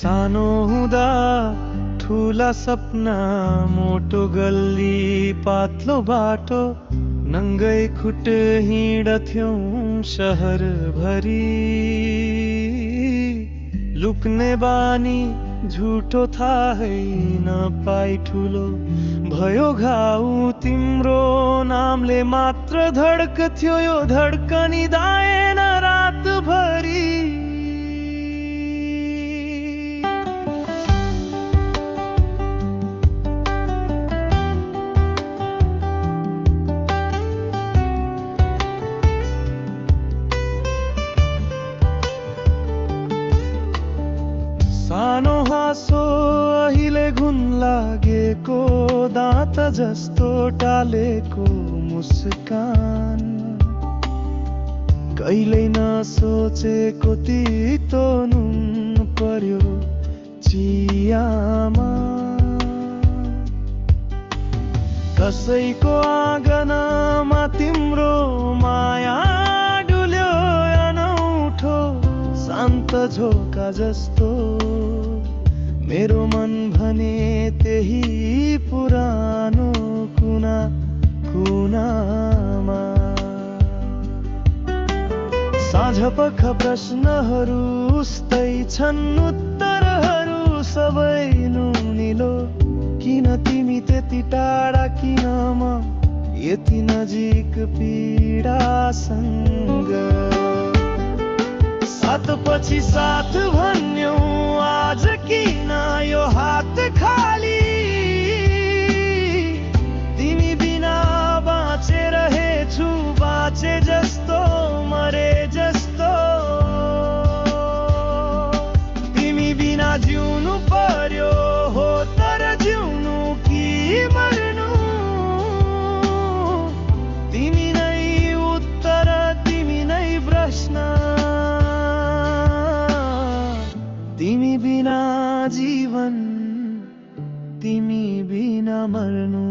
सानो हुँदा ठुला सपना, मोटो गल्ली पातलो बाटो, नङ्गै खुट हिँडथ्यौं शहर भरी। लुक्ने बानी झुटो थाहै नपाई ठुलो भयो घाउ, तिम्रो नामले मात्र धड्कथ्यो यो धड्कनी दाएन रातभरि। सानो हाँसो अहिले घुन लागेको, दाँत जस्तो टालेको मुस्कान, कहिल्यै नसोचेको तितो नुन पर्यो चियामा। कसैको आँगनमा तिम्रो माया डुल्यो अनौठो, शान्त झोका जस्तो। मेरो मन भने त्यही पुरानो कुना कुनामा। साँझपख प्रश्नहरू उस्तै छन्, उत्तरहरू सबै नुनिलो। किन तिमी त्यति टाढा, किन म यति नजिक पीडासँग। सात पछि साथ भन्यौ, आज किन यो हात खाली। तिमी बिना बाँचे रहेछु, बाँचे जस्तो मरे जस्तो। तिमी बिना जिउनु पर्यो हो, तर जिउनु कि मर्नु। तिमी नै उत्तर, तिमी नै प्रश्न। तिमी बिना जीवन, तिमी बिना मर्नु।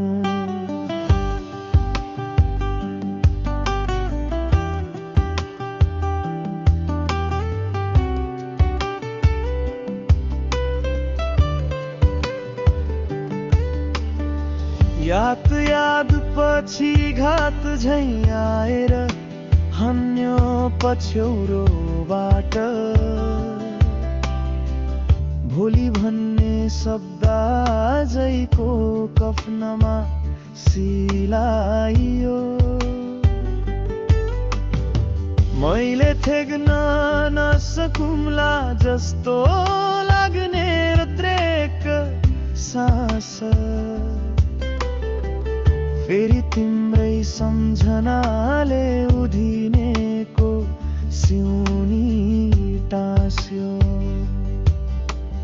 याद पछि घात झै आएर हन्यो पछ्यौरोबाट। भोलि भन्ने शब्द आजैको कफनमा सिलाइयो। मैले थेग्न नसकुम्ला जस्तो लाग्ने रत्रेक सास, फेरि तिम्रै सम्झनाले उधिनेको सिउनी टाँस्यो।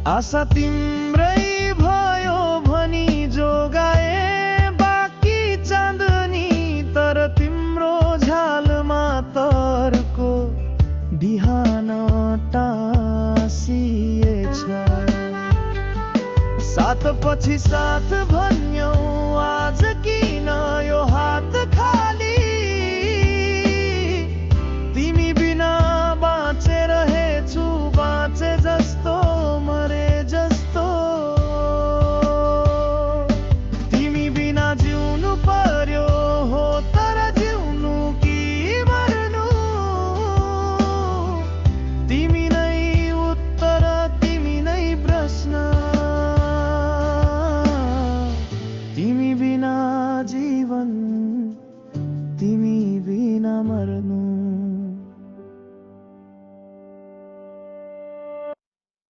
आशा तिम्रै भयो भनी जोगाए बाँकी चाँदनी, तर तिम्रो झ्यालमा तर्को बिहान टाँसिएछ। सात पछि साथ भन्यौ, आज कि